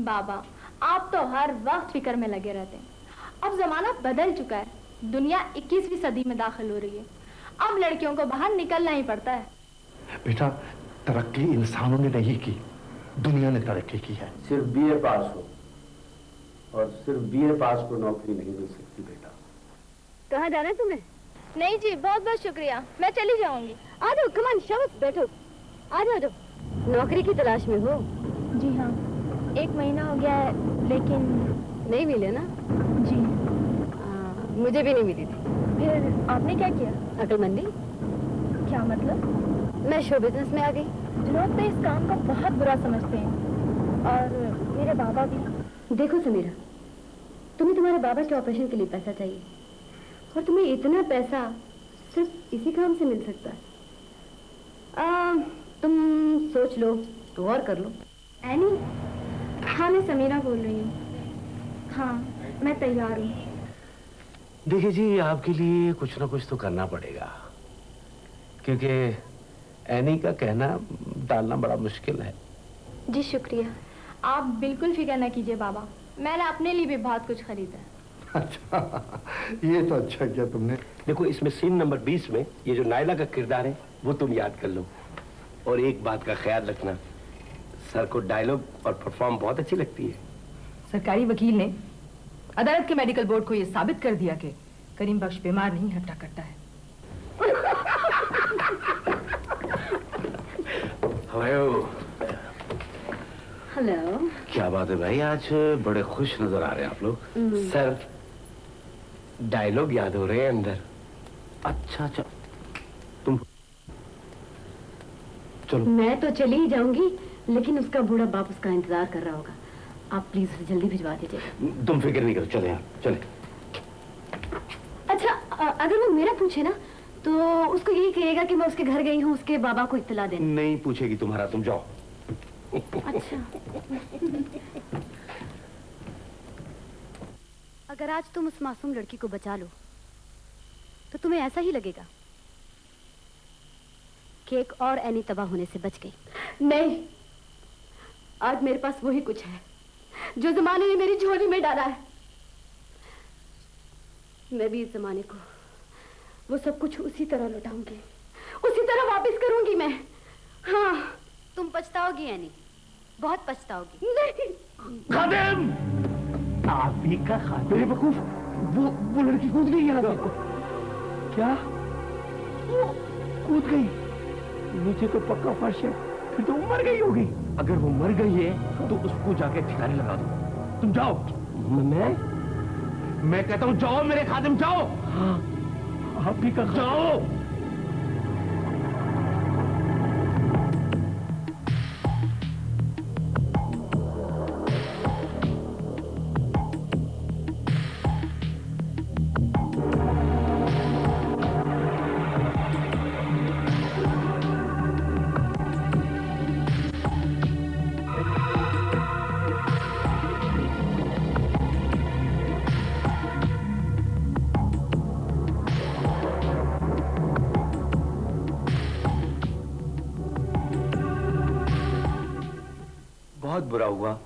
बाबा, आप तो हर वक्त फिक्र में लगे रहते हैं। अब जमाना बदल चुका है, दुनिया 21वीं सदी में दाखिल हो रही है। अब लड़कियों को बाहर निकलना ही पड़ता है। बेटा, तरक्की इंसानों ने नहीं की, दुनिया ने तरक्की की है। सिर्फ बीए पास हो और सिर्फ बीए पास को नौकरी नहीं मिल सकती बेटा। कहाँ जाना है तुम्हें? नहीं जी, बहुत बहुत शुक्रिया, मैं चली जाऊंगी। आ जाओ, कमान शबाश, बैठो, आ जाओ। नौकरी की तलाश में हो? जी हाँ, 1 महीना हो गया है, लेकिन नहीं मिले ना? जी मुझे भी नहीं मिली थी। फिर आपने क्या किया? अकलमंदी। क्या मतलब? मैं शो बिजनेस में आ गई। लोग तो इस काम को बहुत बुरा समझते हैं, और मेरे बाबा भी। देखो समीरा, तुम्हें तुम्हारे बाबा के ऑपरेशन के लिए पैसा चाहिए, और तुम्हें इतना पैसा सिर्फ इसी काम से मिल सकता है। तुम सोच लो तो और कर लो। एनी? हाँ, मैं समीरा बोल रही हूँ। हाँ, मैं तैयार हूँ। देखिए जी, आपके लिए कुछ ना कुछ तो करना पड़ेगा, क्योंकि एनी का कहना डालना बड़ा मुश्किल है। जी शुक्रिया, आप बिल्कुल फिक्र न कीजिए बाबा, मैंने अपने लिए भी बहुत कुछ खरीदा है। अच्छा, ये तो अच्छा किया तुमने। देखो, इसमें सीन नंबर 20 में ये जो नायला का किरदार है वो तुम याद कर लो, और एक बात का ख्याल रखना, सर को डायलॉग और परफॉर्म बहुत अच्छी लगती है। सरकारी वकील ने अदालत के मेडिकल बोर्ड को यह साबित कर दिया कि करीम बख्श बीमार नहीं, हट्टा कट्टा है। हेलो। हेलो। क्या बात है भाई, आज बड़े खुश नजर आ रहे हैं आप लोग। सर, डायलॉग याद हो रहे हैं अंदर। अच्छा अच्छा, तुम चलो। मैं तो चली ही जाऊंगी, लेकिन उसका बूढ़ा बाप उसका इंतजार कर रहा होगा। आप प्लीज उसे जल्दी भिजवा दीजिए। तुम फिक्र नहीं करो, चले आप चले। अच्छा, अगर वो मेरा पूछे ना तो उसको यही कहेगा कि मैं उसके घर गई हूँ उसके बाबा को इत्तला देने। नहीं पूछेगी तुम्हारा, तुम जाओ। अच्छा। अगर आज तुम उस मासूम लड़की को बचा लो तो तुम्हें ऐसा ही लगेगा कि एक और एनी तबाह होने से बच गई। नहीं, आज मेरे पास वही कुछ है जो जमाने ने मेरी झोली में डाला है। मैं भी इस जमाने को वो सब कुछ उसी तरह लौटाऊंगी, उसी तरह वापस करूंगी मैं। हाँ। तुम पछताओगी एनी, बहुत पछताओगी। नहीं। खादिम! आप ही का खादिम। बेवकूफ, वो लड़की कूद गई यहाँ से। क्या? वो कूद गई? नीचे तो पक्का फर्श है, फिर तो वो मर गई होगी। अगर वो मर गई है तो उसको जाके ठिकाने लगा दो। तुम जाओ। मैं कहता हूँ जाओ मेरे खादिम, जाओ। हाँ, आप भी का जाओ। बहुत बुरा हुआ,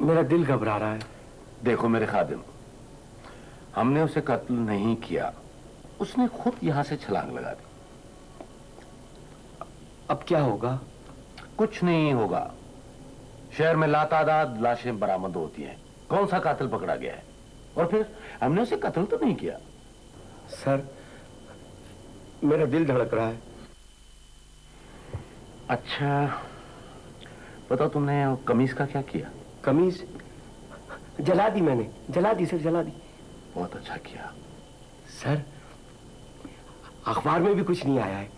मेरा दिल घबरा रहा है। देखो मेरे खादिम, हमने उसे कत्ल नहीं किया, उसने खुद यहां से छलांग लगा दी। अब क्या होगा? कुछ नहीं होगा। शहर में लातादाद लाशें बरामद होती हैं, कौन सा कातिल पकड़ा गया है? और फिर हमने उसे कत्ल तो नहीं किया। सर, मेरा दिल धड़क रहा है। अच्छा बताओ, तुमने कमीज का क्या किया? कमीज जला दी मैंने, जला दी सर, जला दी। बहुत अच्छा किया। सर, अखबार में भी कुछ नहीं आया है।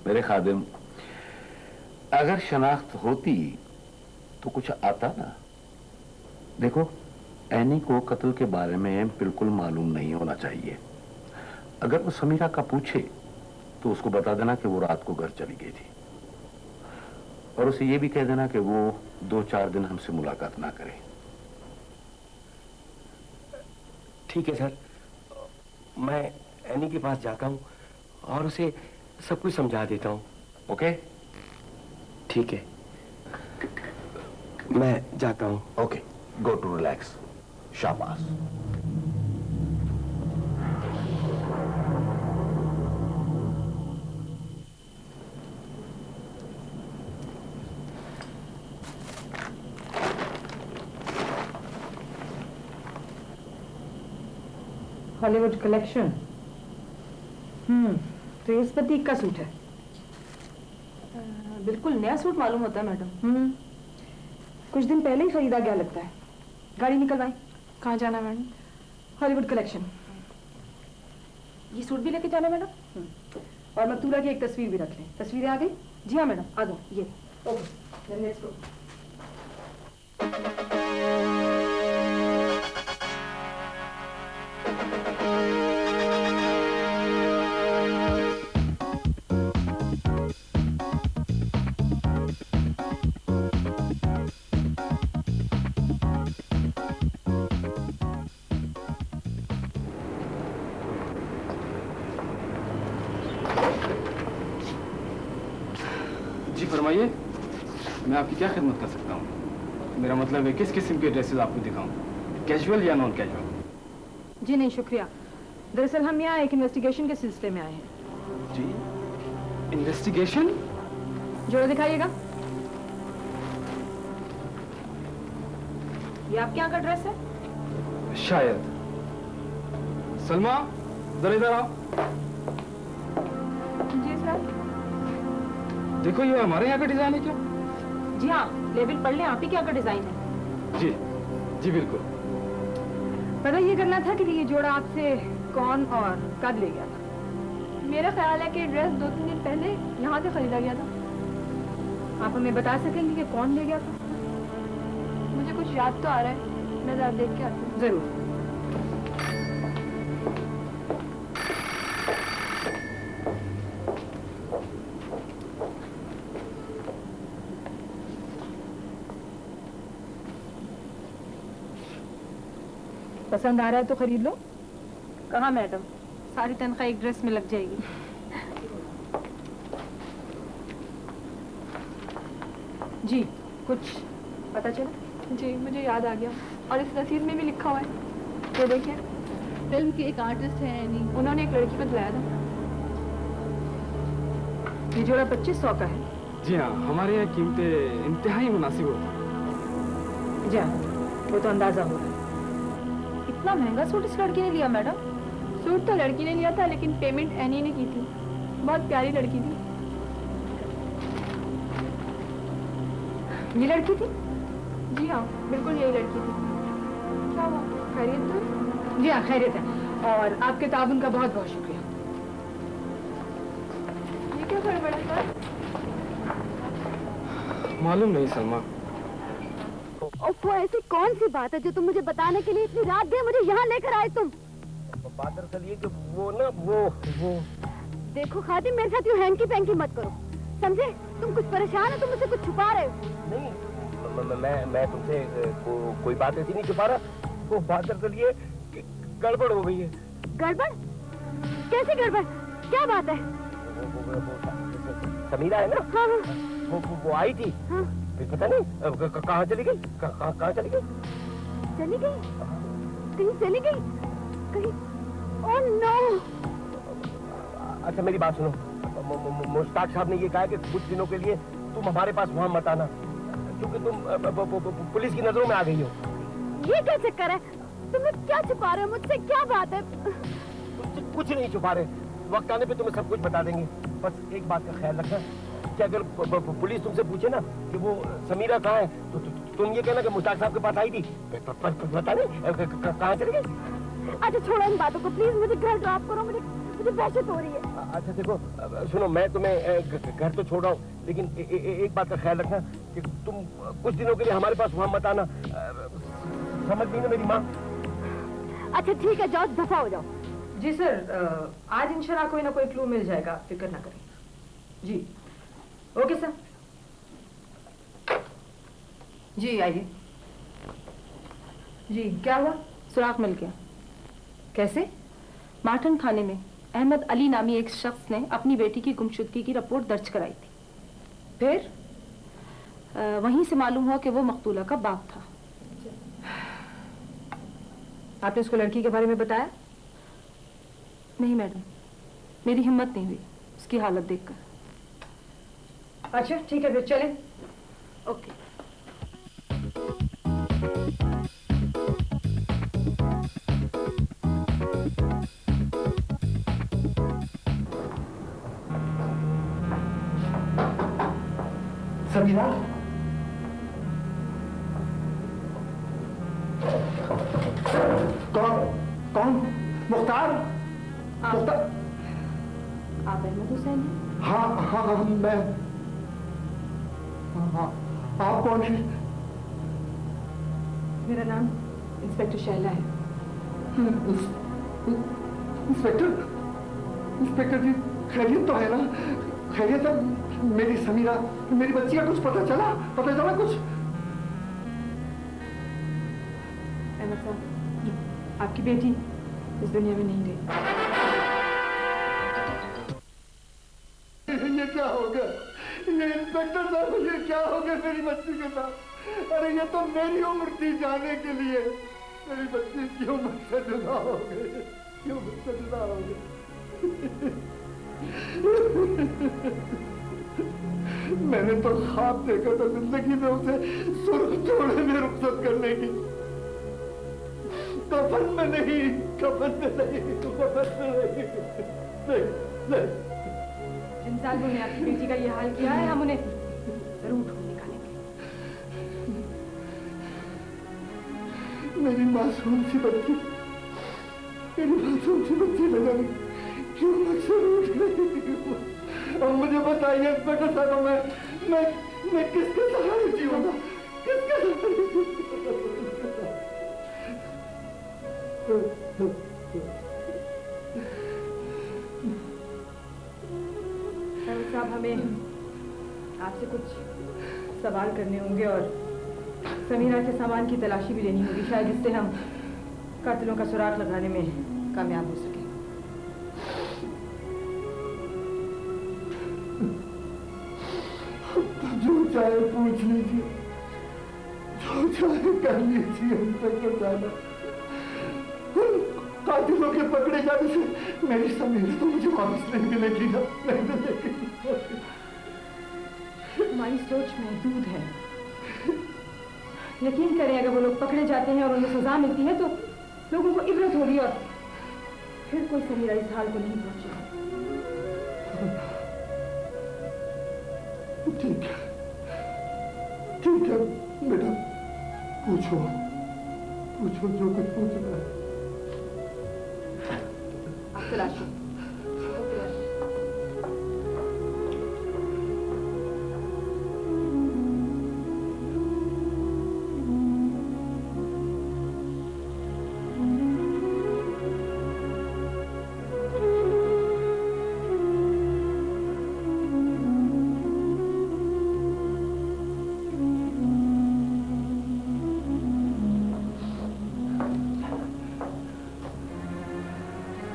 मेरे खादिम, अगर शनाख्त होती तो कुछ आता ना। देखो, एनी को कत्ल के बारे में बिल्कुल मालूम नहीं होना चाहिए। अगर वो समीरा का पूछे तो उसको बता देना कि वो रात को घर चली गई थी, और उसे ये भी कह देना कि वो 2-4 दिन हमसे मुलाकात ना करे। ठीक है सर, मैं एनी के पास जाता हूँ और उसे सब कुछ समझा देता हूँ। ओके? ठीक है, मैं जाता हूँ। Okay, go to relax. शाबाश। Hollywood collection. तो ये इस प्रतीक का सूट है। बिल्कुल नया सूट मालूम होता है मैडम। कुछ दिन पहले ही खरीदा गया लगता है। गाड़ी निकलवाएं। कहाँ जाना है मैडम? Hollywood collection. ये सूट भी लेके जाना है मैडम? और मकतूला की एक तस्वीर भी रख लें। तस्वीरें आ गई? जी हाँ मैडम, आ जाओ। ये ओके, then let's go. जी फरमाइए, मैं आपकी क्या खिदमत कर सकता हूँ? मेरा मतलब है किस किस्म के ड्रेसेस आपको दिखाऊं, कैजुअल या नॉन कैजुअल? जी नहीं, शुक्रिया। दरअसल हम यहाँ एक इन्वेस्टिगेशन के सिलसिले में आए हैं। जी, इन्वेस्टिगेशन? जोड़ा दिखाइएगा। ये आपके यहाँ का ड्रेस है? शायद। सलमा, जरा इधर आओ। जी सर। देखो, ये हमारे यहाँ का डिजाइन है क्या? जी हाँ, लेवल पढ़ लें, आप ही के यहाँ का डिजाइन है। जी जी बिल्कुल। पता ये करना था कि ये जोड़ा आपसे कौन और कब ले गया था? मेरा ख्याल है कि ड्रेस 2-3 दिन पहले यहाँ से खरीदा गया था। आप हमें बता सकेंगे कि कौन ले गया था? मुझे कुछ याद तो आ रहा है, मैं जरा देख के आती हूँ। जरूर। पसंद आ रहा है तो खरीद लो। कहाँ मैडम, सारी तनख्वाह एक ड्रेस में लग जाएगी। जी, कुछ पता चला? जी, मुझे याद आ गया, और इस रसीद में भी लिखा हुआ है। ये देखिए, फिल्म के एक आर्टिस्ट हैं एनी, उन्होंने एक लड़की को दिलाया था। ये जोड़ा 2500 का है। जी हाँ, हमारे यहाँ कीमतें इंतहाई मुनासिब होती हैं। जी हाँ, वो तो अंदाजा हो रहा है। इतना महंगा सूट इस लड़की ने लिया मैडम? सूट तो लड़की ने लिया था, लेकिन पेमेंट एनी ने की थी। बहुत प्यारी लड़की थी। ये लड़की थी? जी हाँ, बिल्कुल यही लड़की थी। क्या हुआ, खैरियत तो? जी हाँ, खैरियत है, और आपके ताउन का बहुत बहुत शुक्रिया। ये क्या गड़बड़ है सर? मालूम नहीं सलमा। वो ऐसी कौन सी बात है जो तुम मुझे बताने के लिए इतनी रात गए मुझे यहाँ लेकर आए तुम? बात दरअसल ये कि वो देखो खादिम, मेरे साथ यूँ हैंकी पैंकी मत करो, समझे? तुम कुछ परेशान हो, तुम मुझसे कुछ छुपा रहे हो। नहीं, मैं तुमसे कोई बात ऐसी नहीं छुपा रहा। वो बात दरअसल ये कि गड़बड़ हो गई है। गड़बड़? कैसी गड़बड़? क्या बात है? समीरा है ना? हाँ हाँ। वो आई थी। हाँ। फिर पता नहीं कहाँ चली गई। कहाँ चली गई? चली गई? कहीं चली गई? कहीं? Oh no! अच्छा मेरी बात सुनो, मुश्ताक साहब ने ये कहा कि कुछ दिनों के लिए तुम हमारे पास वहाँ मत आना। क्योंकि तुम पुलिस की नजरों में आ गई हो। ये क्या चक्कर है? तुम्हें क्या छुपा रहे हो मुझसे? क्या बात है? तुमसे कुछ नहीं छुपा रहे, वक्त आने पे तुम्हें सब कुछ बता देंगे। बस एक बात का ख्याल रखना कि अगर पुलिस तुमसे पूछे ना कि वो समीरा कहाँ है, तो तुम ये कहना कि मुश्ताक साहब के पास आई थी। पता नहीं कहाँ चले गए। अच्छा छोड़ो इन बातों को, प्लीज मुझे घर ड्रॉप करो, मुझे दहशत हो रही है। अच्छा देखो, सुनो, मैं तुम्हें घर तो छोड़ रहा हूँ, लेकिन एक बात का ख्याल रखना कि तुम कुछ दिनों के लिए हमारे पास वहाँ मत आना, समझ गई ना मेरी माँ? अच्छा ठीक है, जाओ दफा हो जाओ। जी सर, आज इंशाल्लाह कोई ना कोई क्लू मिल जाएगा, फिक्र ना करें। जी ओके सर। जी आइए। जी क्या हुआ? सुराग मिल गया। कैसे? माठन थाने में अहमद अली नामी एक शख्स ने अपनी बेटी की गुमशुदगी की रिपोर्ट दर्ज कराई थी। फिर? वहीं से मालूम हुआ कि वो मकतूला का बाप था। आपने उसको लड़की के बारे में बताया? नहीं मैडम, मेरी हिम्मत नहीं हुई उसकी हालत देखकर। अच्छा ठीक है, फिर चलें। ओके। समीरा, कौन? मुख्तार? मुख्तार? आप अहमद हुसैन हैं? हाँ मैं। हाँ, आप कौन है? मेरा नाम इंस्पेक्टर शैला है। इंस्पेक्टर जी, खैरियत तो है ना? खैरियत है? मेरी समीरा, मेरी बच्ची का कुछ पता चला कुछ? अहमद साहब, आपकी बेटी इस दुनिया में नहीं रही। ये क्या हो गया? ये इंस्पेक्टर साहब, ये क्या हो गया मेरी बच्ची के साथ? अरे ये तो मेरी उम्र थी जाने के लिए। मेरी बच्ची क्यों मुझसे जुदा हो गई? क्यों मुझसे जुदा हो गई? मैंने तो ख्वाब देखा था जिंदगी में उसे सुर्ख जोड़े में रुखसत करने की। कफन में नहीं। जिन सालों ने आपकी बेटी का ये हाल किया है, हम उन्हें जरूर ढूंढ निकालेंगे। मेरी मासूम सी बच्ची लगा क्यों मुझसे रूठ गई? अब मुझे बताइए इंस्पेक्टर साहब, मैं किसके सहारे जीऊंगा? किसके साहब, हमें आपसे कुछ सवाल करने होंगे और समीरा के सामान की तलाशी भी लेनी होगी, शायद इससे हम कातिलों का सुराग लगाने में कामयाब हो सके। जो चाहे पूछ लीजिए, जो चाहे कर लीजिए इंस्पेक्टर साहब। कातिलों के पकड़े जाने से मेरी समीरा तो मुझे वापस नहीं मिलेगी ना, नहीं मिलेगी। हमारी सोच महदूद है। यकीन करें, अगर वो लोग पकड़े जाते हैं और उन्हें सजा मिलती है तो लोगों को इबरत होगी और फिर कोई समीरा इस हाल को नहीं पहुंचेगा। ठीक है बेटा, पूछो जो कुछ पूछना है। आप तलाशी।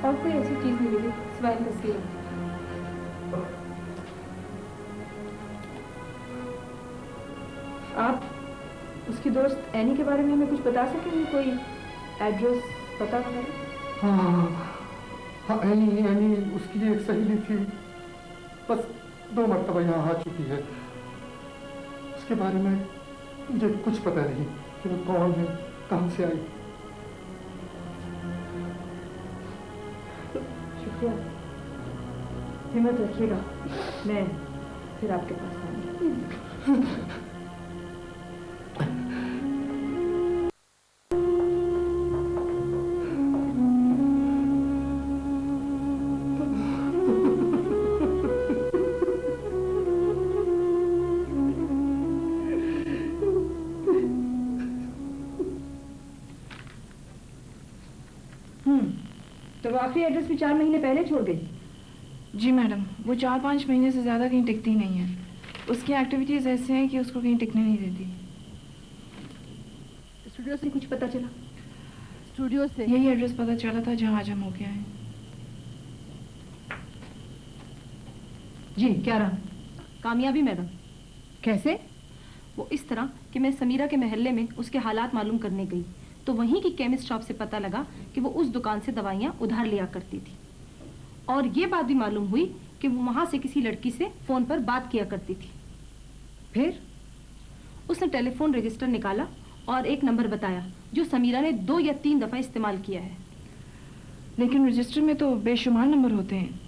और कोई ऐसी चीज नहीं मिली सिवाय तस्वीर। आप उसकी दोस्त एनी के बारे में हमें कुछ बता सकेंगे? कोई एड्रेस पता वगैरह? हाँ, एनी उसकी एक सहेली थी, बस 2 मरतबा यहाँ आ चुकी है। उसके बारे में मुझे कुछ पता नहीं कि वो कौन है, कहां से आई। शुक्रिया, हिम्मत रखिएगा, मैं फिर आपके पास आऊंगी। तो वो आखिरी एड्रेस भी 4 महीने पहले छोड़ गई। जी मैडम, वो 4-5 महीने से ज़्यादा कहीं टिकती नहीं है। उसकी एक्टिविटीज़ ऐसे हैं कि उसको कहीं टिकने नहीं देती। स्टूडियो से कुछ पता चला? स्टूडियो से यही एड्रेस पता चला था जहाँ आज हम होके आए। जी, क्या रहा? कामयाबी मैडम। कैसे? वो इस तरह कि मैं समीरा के महल्ले में उसके हालात मालूम करने गई तो वहीं की केमिस्ट शॉप से पता लगा कि वो उस दुकान से दवाइयाँ उधार लिया करती थी, और ये बात भी मालूम हुई कि वो वहाँ से किसी लड़की से फोन पर बात किया करती थी। फिर उसने टेलीफोन रजिस्टर निकाला और एक नंबर बताया जो समीरा ने 2 या 3 दफा इस्तेमाल किया है। लेकिन रजिस्टर में तो बेशुमार नंबर होते हैं,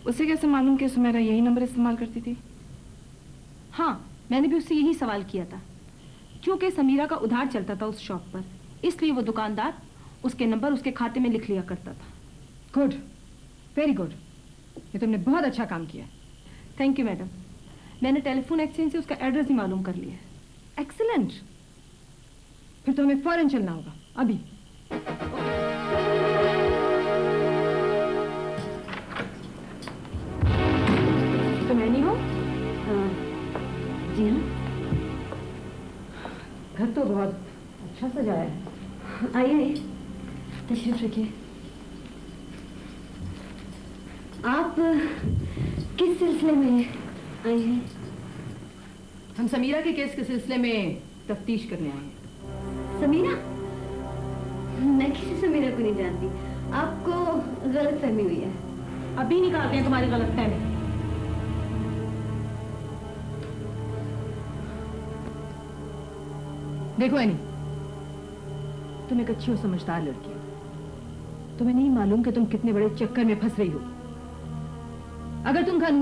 उसे कैसे मालूम कि सुमेरा यही नंबर इस्तेमाल करती थी? हाँ, मैंने भी उससे यही सवाल किया था। क्योंकि समीरा का उधार चलता था उस शॉप पर, इसलिए वो दुकानदार उसके नंबर उसके खाते में लिख लिया करता था। गुड, वेरी गुड, ये तुमने बहुत अच्छा काम किया। Thank you madam. मैंने टेलीफोन एक्सचेंज से उसका एड्रेस भी मालूम कर लिया है। एक्सीलेंट, फिर तो हमें फौरन चलना होगा, अभी। तो मैं नहीं हूँ? हाँ जी हाँ। घर तो बहुत अच्छा सजाया है। आइए, तशरीफ रखिए। आप किस सिलसिले में आए हैं? हम समीरा के केस के सिलसिले में तफ्तीश करने आए हैं। समीरा? मैं किसी समीरा को नहीं जानती, आपको गलतफहमी हुई है। अभी निकालते हैं तुम्हारी गलतफहमी। देखो एनी, तुम एक अच्छी और समझदार लड़की हो। तुम्हें नहीं मालूम कि तुम कितने बड़े चक्कर में फंस रही हो। अगर तुम कानून